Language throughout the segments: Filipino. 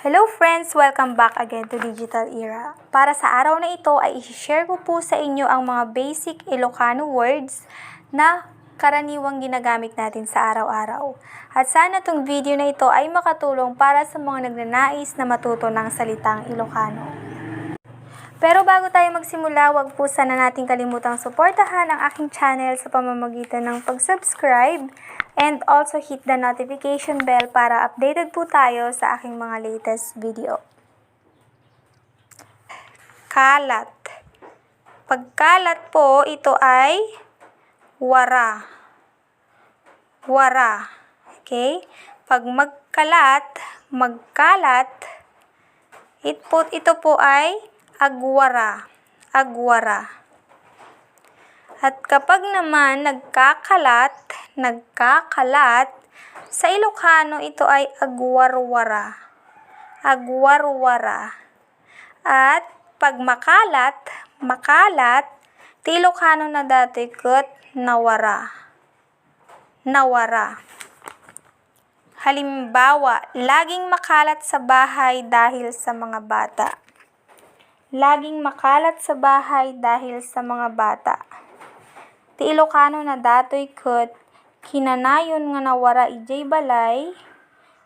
Hello friends! Welcome back again to Digital Era. Para sa araw na ito ay i-share ko po sa inyo ang mga basic Ilocano words na karaniwang ginagamit natin sa araw-araw. At sana itong video na ito ay makatulong para sa mga nagnanais na matuto ng salitang Ilocano. Pero bago tayo magsimula, wag po sana natin kalimutang suportahan ang aking channel sa pamamagitan ng pag-subscribe and also hit the notification bell para updated po tayo sa aking mga latest video. Kalat. Pagkalat po, ito ay wara. Wara. Okay? Pag magkalat, ito po ay agwara. Agwara. At kapag naman nagkakalat, sa Ilocano ito ay agwarwara. Agwarwara. At pag makalat, Ilocano na dati ket nawara. Nawara. Halimbawa, laging makalat sa bahay dahil sa mga bata. Laging makalat sa bahay dahil sa mga bata. Ti Ilocano na datoy ket kinanayon nga nawara ijay balay,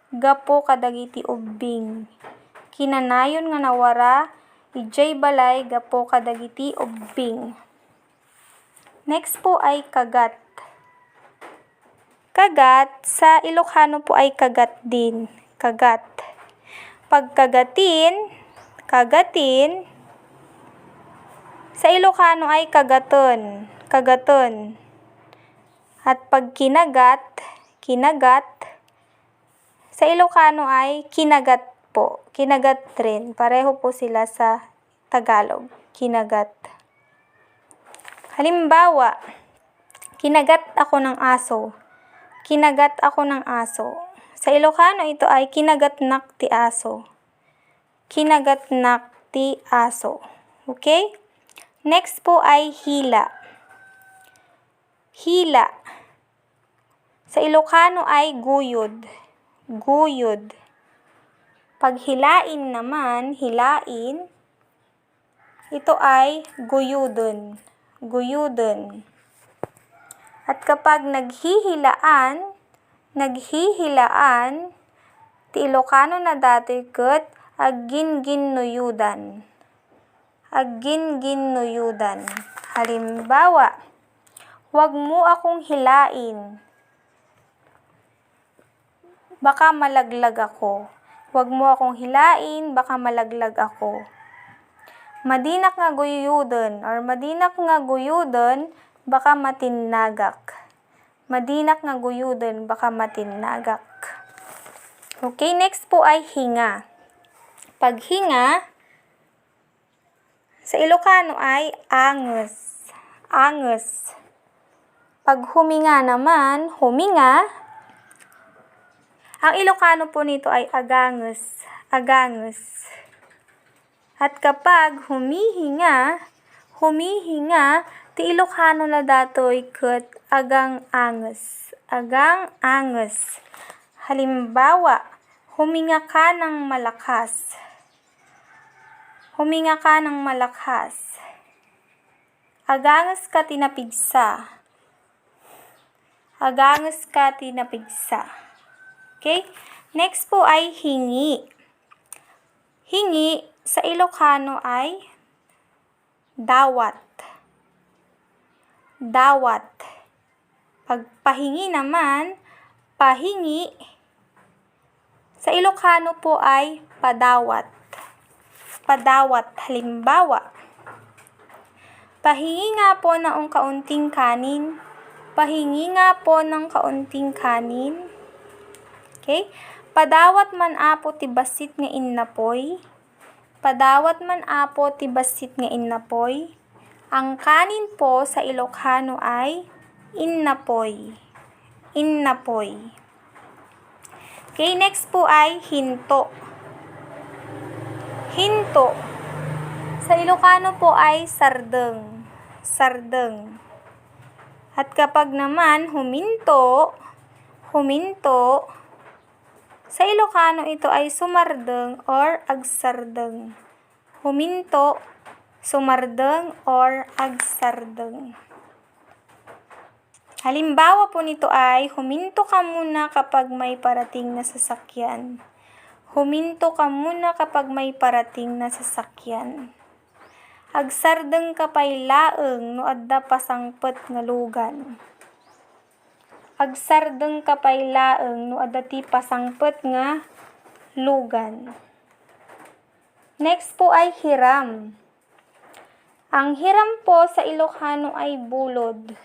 gapo kadagiti ubbing. Kinanayon nga nawara ijay balay, gapo kadagiti ubbing. Next po ay kagat. Kagat, sa Ilocano po ay kagat din. Kagat. Pagkagatin, sa Ilocano ay kagaton. Kagaton. At pag kinagat, sa Ilocano ay kinagat po. Kinagat rin. Pareho po sila sa Tagalog. Kinagat. Halimbawa, kinagat ako ng aso. Kinagat ako ng aso. Sa Ilocano ito ay kinagatnak ti aso. Kinagatnak ti aso. Okay? Next po ay hila. Hila. Sa Ilocano ay guyod. Guyod. Pag hilain naman, ito ay guyudon. Guyudon. At kapag naghihilaan, ti Ilocano na dati ket agginginnuyudan. Agginginnuyudan. Halimbawa, wag mo akong hilain. Baka malaglag ako. Wag mo akong hilain, baka malaglag ako. Madinak nga guyudon or madinak nga guyudon, baka matinnagak. Madinak nga guyudon, baka matinnagak. Okay, next po ay hinga. Pag hinga, sa Ilocano ay anges. Anges. Pag huminga naman, ang Ilocano po nito ay aganges. Aganges. At kapag humihinga, ti Ilocano na datoy ket agang-anges. Agang-anges. Halimbawa, huminga ka ng malakas. Huminga ka ng malakas. Aganges ka tinapigsa. Aganges ka tinapigsa. Okay? Next po ay hingi. Hingi, sa Ilocano ay dawat. Dawat. Pag pahingi naman, pahingi, sa Ilocano po ay padawat. Padawat. Halimbawa, pahingi nga po ng kaunting kanin. Pahingi nga po ng kaunting kanin. Okay? Padawat man apo ti basit nga innapoy. Padawat man apo ti basit nga innapoy. Ang kanin po sa Ilocano ay innapoy. Innapoy. Okay, next po ay hinto. Hinto. Sa Ilocano po ay sardeng. Sardeng. At kapag naman huminto, Sa Ilocano ito ay sumardeng or agsardeng. Huminto, sumardeng or agsardeng. Halimbawa po nito ay, huminto ka muna kapag may parating na sasakyan. Huminto ka muna kapag may parating na sasakyan. Agsardeng kapay laeng no adda pasangpet nga lugan. Agsardeng kapay laeng no adda ti pasangpet nga lugan. Next po ay hiram. Ang hiram po sa Ilocano ay bulod.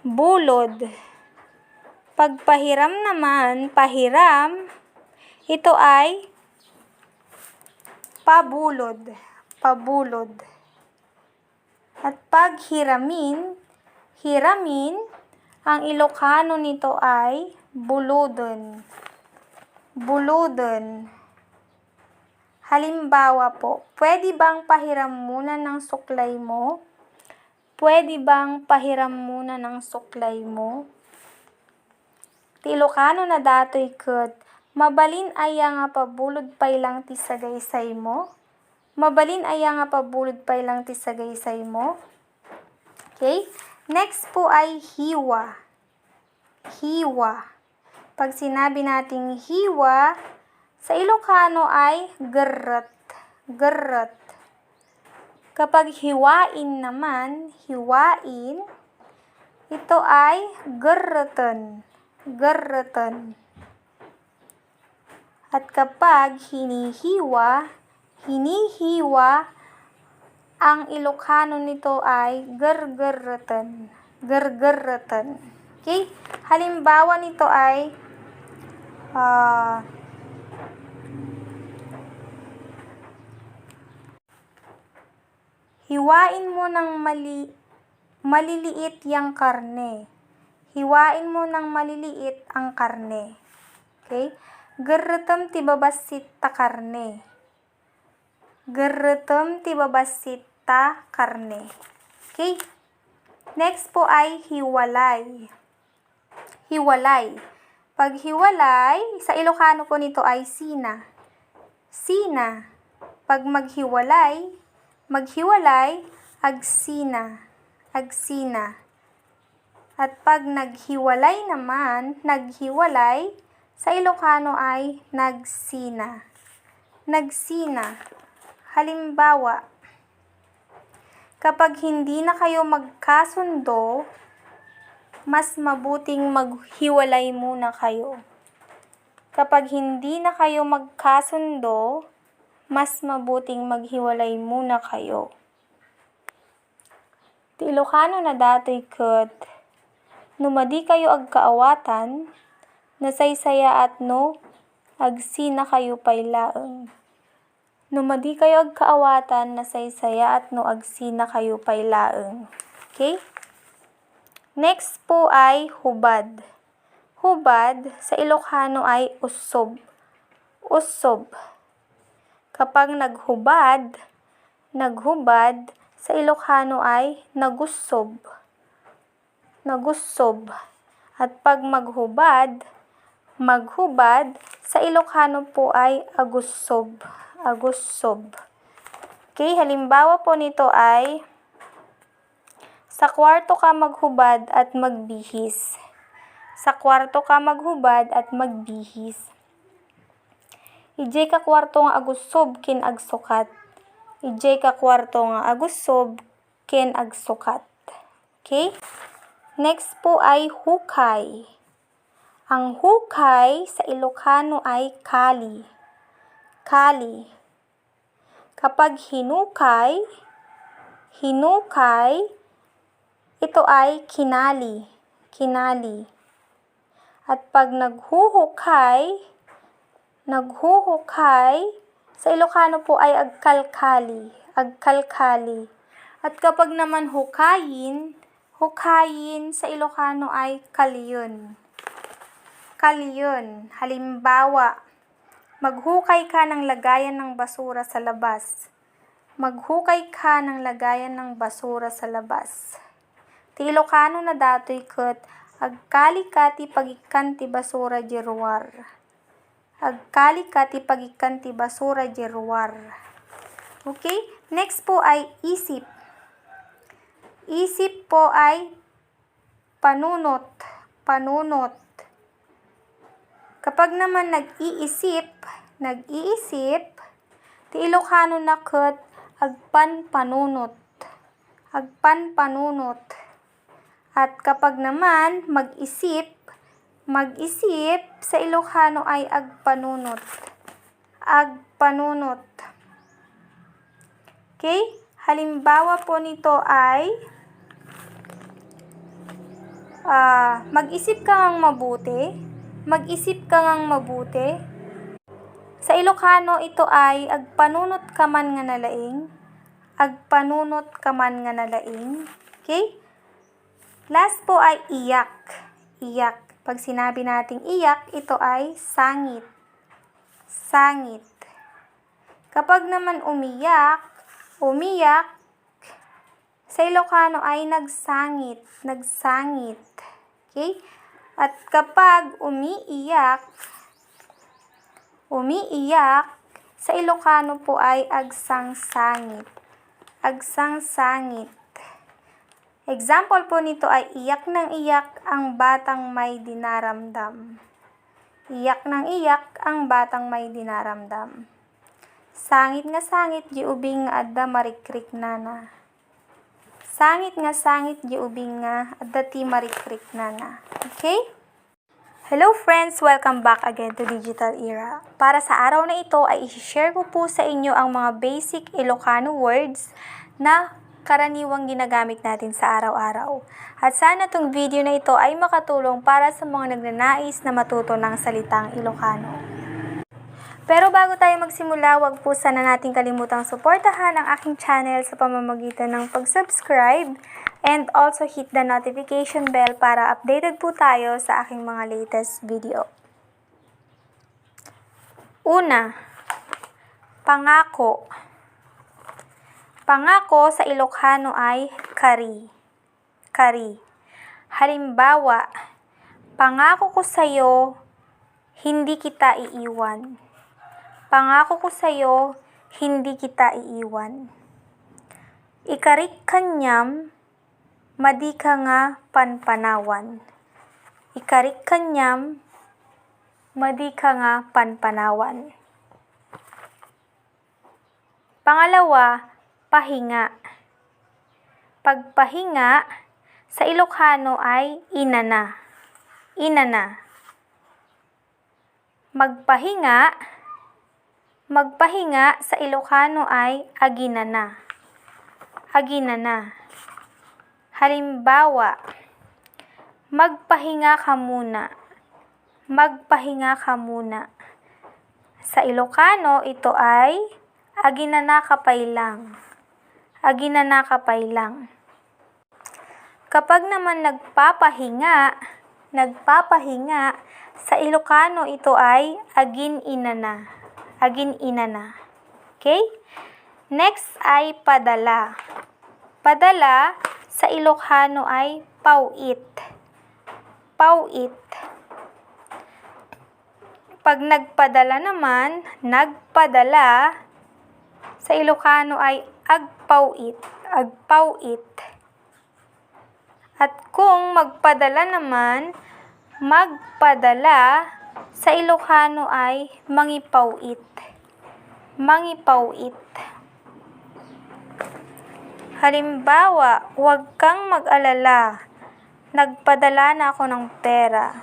Bulod. Pagpahiram naman, pahiram, ito ay pabulod. Pabulod. At pag hiramin, hiramin, ang Ilocano nito ay buludon. Buludon. Halimbawa po, pwede bang pahiram muna ng suklay mo? Pwede bang pahiram muna ng suklay mo? Ti Ilocano na datoy ket, mabalin aya nga pabulod pay lang ti sagaysay mo? Mabalin aya nga pabulod pay lang ti sagaysay mo? Okay? Next po ay hiwa. Hiwa. Pag sinabi nating hiwa, sa Ilocano ay gerret. Gerret. Kapag hiwain naman, hiwain, ito ay gerreten. Gerreten. At kapag hinihiwa, hinihiwa, ang Ilocano nito ay gergerreten. Gergerreten. Okay? Halimbawa nito ay hiwain mo ng maliliit yang karne. Hiwain mo ng maliliit ang karne. Okay? Gerretem ti babasit ta karne. Gerretem ti babasit ta karne. Okay? Next po ay hiwalay. Hiwalay. Pag hiwalay, sa Ilocano po nito ay sina. Sina. Pag maghiwalay, agsina. Agsina. At pag naghiwalay naman, naghiwalay, sa Ilocano ay nagsina. Nagsina. Halimbawa, kapag hindi na kayo magkasundo, mas mabuting maghiwalay muna kayo. Kapag hindi na kayo magkasundo, mas mabuting maghiwalay muna kayo. Ti Ilocano na datoy ket, numadi kayo agkaawatan, nasaysaya at no, agsina kayo pay laeng. Numadi kayo agkaawatan, nasaysaya at no, agsina kayo pay laeng. Okay? Next po ay hubad. Hubad, sa Ilocano ay usob. Usob. Kapag naghubad, sa Ilocano ay nagusob. Nagusob. At pag maghubad, sa Ilocano po ay agusob. Agusob. Okay, halimbawa po nito ay, sa kwarto ka maghubad at magbihis. Sa kwarto ka maghubad at magbihis. Ijay ka kwarto nga agusob ken agsukat. Ijay ka kwarto nga agusob ken agsukat. Okay? Next po ay hukay. Ang hukay sa Ilocano ay kali. Kali. Kapag hinukay, ito ay kinali. Kinali. At pag naghuhukay, sa Ilocano po ay agkalkali. Agkalkali. At kapag naman hukayin, sa Ilocano ay kaliyon. Kaliyon. Halimbawa, maghukay ka ng lagayan ng basura sa labas. Maghukay ka ng lagayan ng basura sa labas. Ti Ilocano na datoy ket, agkali ka ti pagikan ti basura di ruwar. agkalika ti pagikan ti basura di ruwar. Okay? Next po ay isip. Isip po ay panunot. Panunot. Kapag naman nag-iisip, ti Ilocano na ket agpanpanunot. Agpanpanunot. At kapag naman mag-isip sa Ilocano ay agpanunot. Agpanunot. Okay? Halimbawa po nito ay mag-isip ka ngang mabuti. Mag-isip ka ngang mabuti. Sa Ilocano, ito ay agpanunot ka man nga nalaing. Agpanunot ka man nga nalaing. Okay? Last po ay iyak. Iyak. Pag sinabi nating iyak, ito ay sangit. Sangit. Kapag naman umiyak, sa Ilocano ay nagsangit. Nagsangit. Okay? At kapag umiiyak, sa Ilocano po ay agsangsangit. Agsangsangit. Example po nito ay iyak ng iyak ang batang may dinaramdam. Iyak ng iyak ang batang may dinaramdam. Sangit nga sangit, di ubing nga adda marikrik nana. Sangit nga sangit, di ubing nga adda ti marikrik nana. Okay? Hello friends! Welcome back again to Digital Era. Para sa araw na ito ay i-share ko po sa inyo ang mga basic Ilocano words na karaniwang ginagamit natin sa araw-araw. At sana itong video na ito ay makatulong para sa mga nagnanais na matuto ng salitang Ilocano. Pero bago tayo magsimula, wag po sana natin kalimutang suportahan ang aking channel sa pamamagitan ng pag-subscribe and also hit the notification bell para updated po tayo sa aking mga latest video. Una, pangako. Pangako sa Ilocano ay kari. Kari. Halimbawa, pangako ko sa'yo, hindi kita iiwan. Pangako ko sa'yo, hindi kita iiwan. Ikarik kanyam, madi ka nga panpanawan. Ikarik kanyam, madi ka nga panpanawan. Pangalawa, pahinga. Pagpahinga, sa Ilocano ay inana. Inana. Magpahinga sa Ilocano ay aginana. Aginana. Halimbawa, magpahinga ka muna. Magpahinga ka muna. Sa Ilocano, ito ay aginana ka pailang. Aginana ka pailang. Kapag naman nagpapahinga, sa Ilocano ito ay agin-inana. Agin-inana. Okay? Next ay padala. Padala sa Ilocano ay pauit. Pauit. Pag nagpadala naman, sa Ilocano ay agpauit. Agpauit. At kung magpadala naman, sa Ilocano ay mangipauit. Mangipauit. Halimbawa, huwag kang mag-alala. Nagpadala na ako ng pera.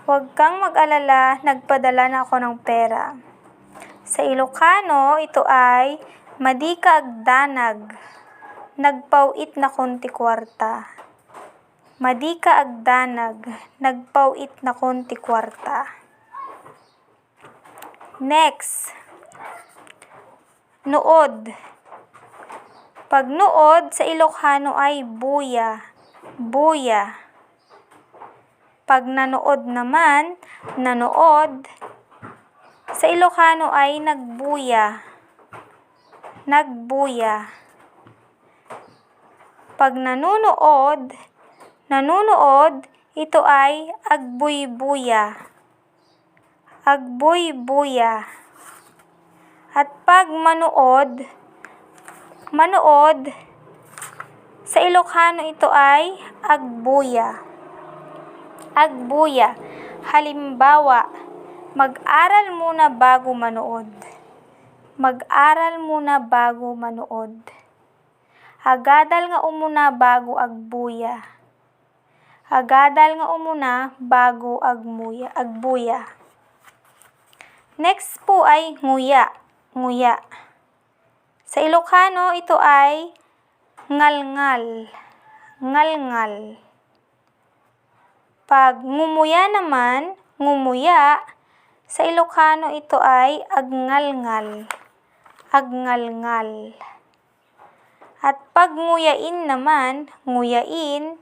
Huwag kang mag-alala, nagpadala na ako ng pera. Sa Ilocano, ito ay madi ka agdanag. Nagpauit na konti kwarta. Madi ka agdanag. Nagpauit na konti kwarta. Next, nuod. Pag nuod sa Ilocano ay buya. Buya. Pag nanood naman, sa Ilocano ay nagbuya. Nagbuya. Pag nanunood, ito ay agbuybuya. agbuy-buya. At pag manood, manood, sa Ilocano ito ay agbuya. Agbuya. Halimbawa, mag-aral muna bago manood. Mag-aral muna bago manood. Agadal nga umuna bago agbuya. Agadal nga umuna bago agbuya. Next po ay nguya. Nguya. Sa Ilocano, ito ay ngalngal. Ngalngal. Pag ngumuya naman, ngumuya, sa Ilocano ito ay agngalngal. Agngalngal. At pag nguyain naman, nguyain,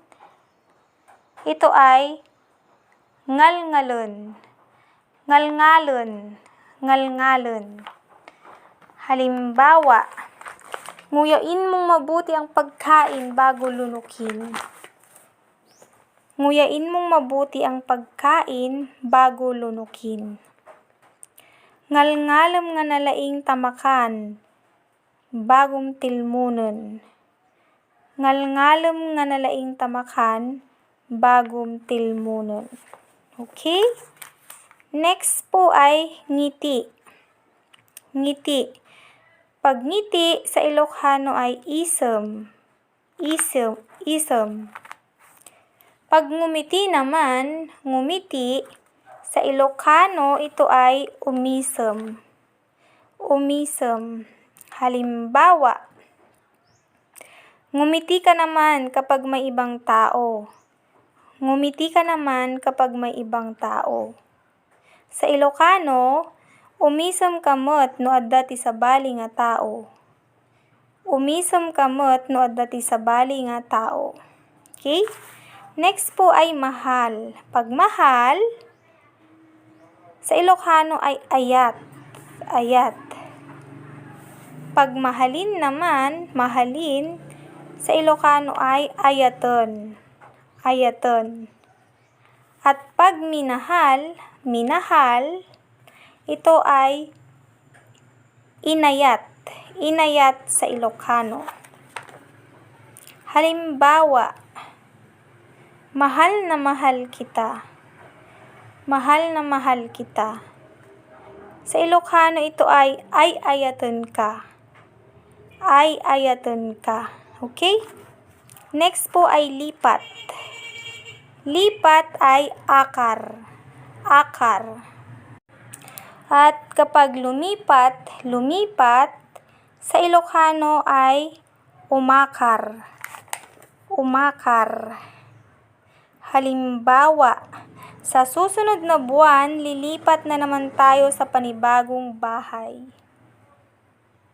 ito ay ngalngalon. Ngalngalon. Ngalngalon. Halimbawa, nguyain mong mabuti ang pagkain bago lunukin. Nguyain mong mabuti ang pagkain bago lunukin. Ngalngalam nga nalaing tamakan bagong tilmunon. Ngalngalam nga nalaing tamakan bagong tilmunon. Okay? Next po ay ngiti. Ngiti. Pag ngiti sa Ilocano ay isem. Isem. Pag ngumiti naman, ngumiti, sa Ilocano ito ay umisem. Umisem. Halimbawa, ngumiti ka naman kapag may ibang tao. Ngumiti ka naman kapag may ibang tao. Sa Ilocano, umisem kamot no adda ti sabali nga tao. Umisem kamot no adda ti sabali nga tao. Okay? Next po ay mahal. Pag mahal, sa Ilocano ay ayat. Ayat. Pag mahalin naman, mahalin, sa Ilocano ay ayaton. Ayaton. At pag minahal, minahal, ito ay inayat. Inayat sa Ilocano. Halimbawa, mahal na mahal kita. Mahal na mahal kita. Sa Ilocano ito ay ayaton ka. Ay ayaton ka. Okay? Next po ay lipat. Lipat ay akar. Akar. At kapag lumipat, sa Ilocano ay umakar. Umakar. Halimbawa, sa susunod na buwan, lilipat na naman tayo sa panibagong bahay.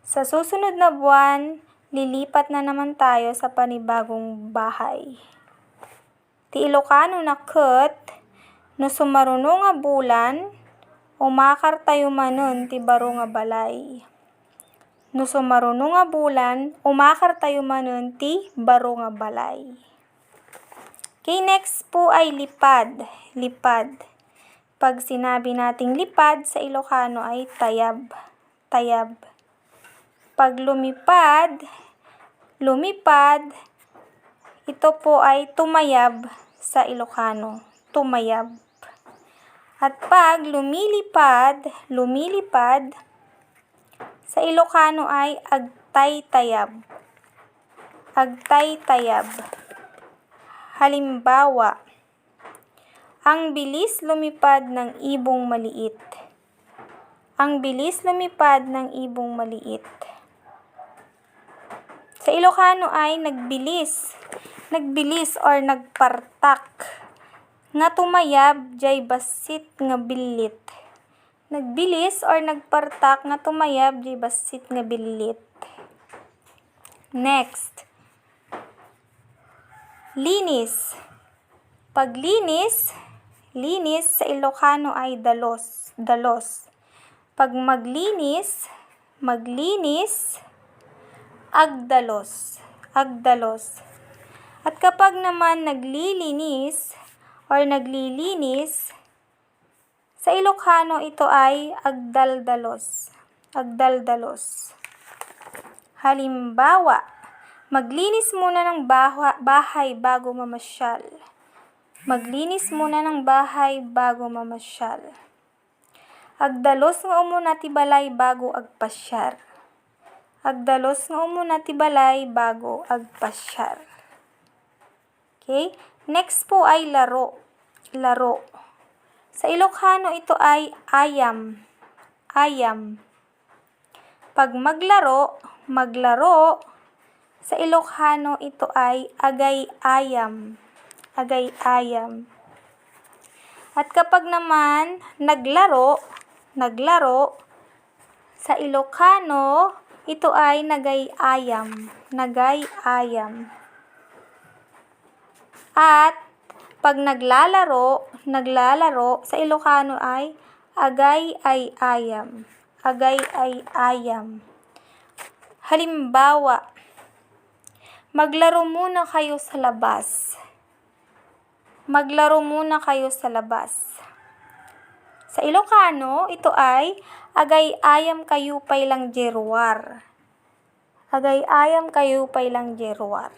Sa susunod na buwan, lilipat na naman tayo sa panibagong bahay. Ti Ilocano na ket, no sumaruno nga bulan, umakar tayo manon ti baro nga balay. No sumaruno nga bulan, umakar tayo manon ti baro nga balay. Okay, next po ay lipad. Lipad. Pag sinabi nating lipad, sa Ilocano ay tayab. Tayab. Pag lumipad, ito po ay tumayab sa Ilocano. Tumayab. At pag lumilipad, sa Ilocano ay agtay-tayab. Agtay-tayab. Halimbawa, ang bilis lumipad ng ibong maliit. Ang bilis lumipad ng ibong maliit. Sa Ilocano ay nagbilis. Nagbilis or nagpartak. Nga tumayab, jay basit nga bilit. Nagbilis or nagpartak nga tumayab, jay basit nga bilit. Next. Linis. Pag linis sa Ilocano ay dalos. Dalos. Pag maglinis, agdalos. Agdalos. At kapag naman naglilinis or naglilinis, Sa Ilocano, ito ay agdaldalos. Agdaldalos. Halimbawa, maglinis muna ng bahay bago mamasyal. Maglinis muna ng bahay bago mamasyal. Agdalos nga umuna ti balay bago agpasyar. Agdalos nga umuna ti balay bago agpasyar. Okay? Next po ay laro. Laro. Sa Ilocano, ito ay ayam. Ayam. Pag maglaro, sa Ilocano, ito ay agay-ayam. Agay-ayam. At kapag naman naglaro, sa Ilocano, ito ay nagay-ayam. Nagay-ayam. At pag naglalaro, sa Ilocano ay agay-ay-ayam. Agay-ay-ayam. Halimbawa, maglaro muna kayo sa labas. Maglaro muna kayo sa labas. Sa Ilocano, ito ay agay-ayam kayo pailang jeruar. Agay-ayam kayo pailang jeruar.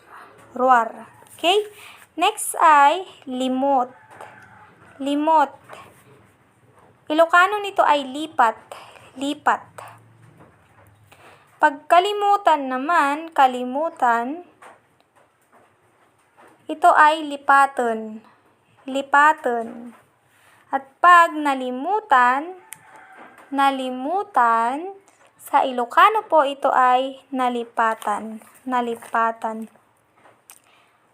Ruar. Okay? Next ay limot. Limot. Ilocano nito ay lipat. Lipat. Pagkalimutan naman, kalimutan, ito ay lipatan. Lipatan. At pag nalimutan, sa Ilocano po ito ay nalipatan. Nalipatan.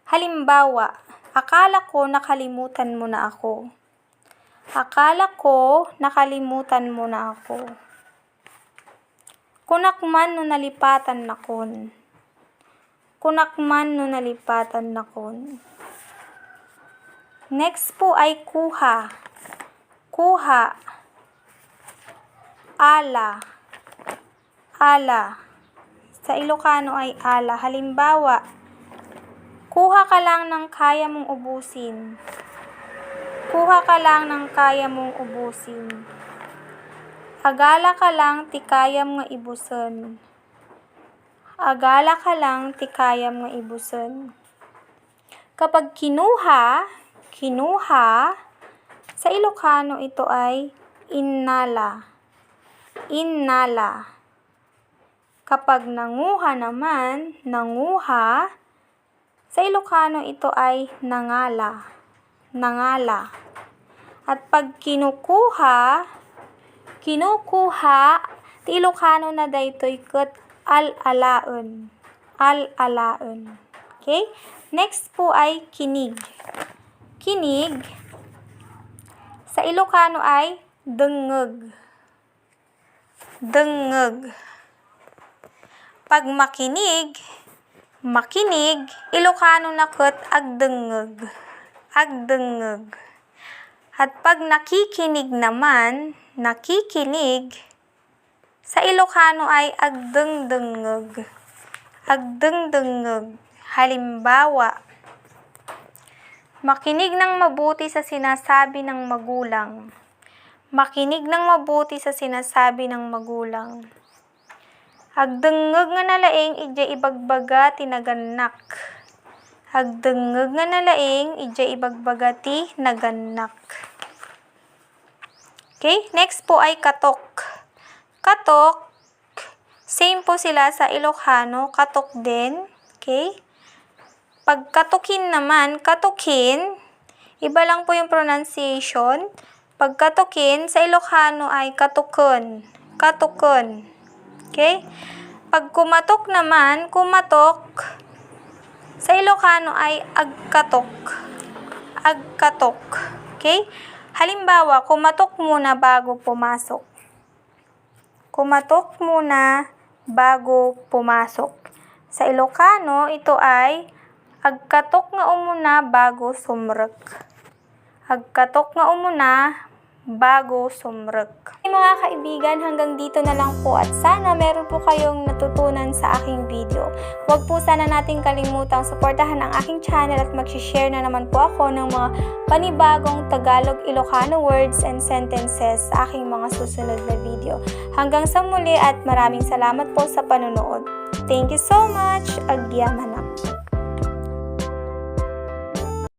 Halimbawa, akala ko nakalimutan mo na ako. Akala ko nakalimutan mo na ako. Kunakman no nalipatan nakon. Kunakman no nalipatan nakon. Next po ay kuha. Kuha. Ala. Ala. Sa Ilocano ay ala. Halimbawa, kuha ka lang ng kaya mong ubusin. Kuha ka lang ng kaya mong ubusin. Agala ka lang ti kayam nga ibusen. Agala ka lang ti kayam nga ibusen. Kapag kinuha, sa Ilocano ito ay innala. Innala. Kapag nanguha naman, sa Ilocano ito ay nangala. Nangala. At pag kinukuha, ti Ilocano na daytoy ket al-alaen. Al-alaen. Okay? Next po ay kinig. Kinig, sa Ilocano ay dengeg. Dengeg. Pag makinig, Ilocano na ket agdengeg. Agdengeg. At pag nakikinig naman, sa Ilocano ay agdengdengeg. Agdengdengeg. Halimbawa, makinig ng mabuti sa sinasabi ng magulang. Makinig ng mabuti sa sinasabi ng magulang. Agdengeg nga nalaing ija ibagbaga ti naganak. Agdengeg nga nalaing ija ibagbaga ti naganak. Okay, next po ay katok. Katok, same po sila sa Ilocano, katok din. Okay? Pag katukin naman, iba lang po yung pronunciation. Pag katukin, sa Ilocano ay katukon. Katukon. Okay? Pag kumatok naman, sa Ilocano ay agkatok. Agkatok. Okay? Halimbawa, kumatok muna bago pumasok. Kumatok muna bago pumasok. Sa Ilocano, ito ay agkatok nga umuna bago sumrek. Agkatok nga umuna bago sumrek. Mga kaibigan, hanggang dito na lang po at sana meron po kayong natutunan sa aking video. Huwag po sana nating kalimutang suportahan ang aking channel at mag-share na naman po ako ng mga panibagong Tagalog Ilocano words and sentences sa aking mga susunod na video. Hanggang sa muli at maraming salamat po sa panonood. Thank you so much! Agyaman.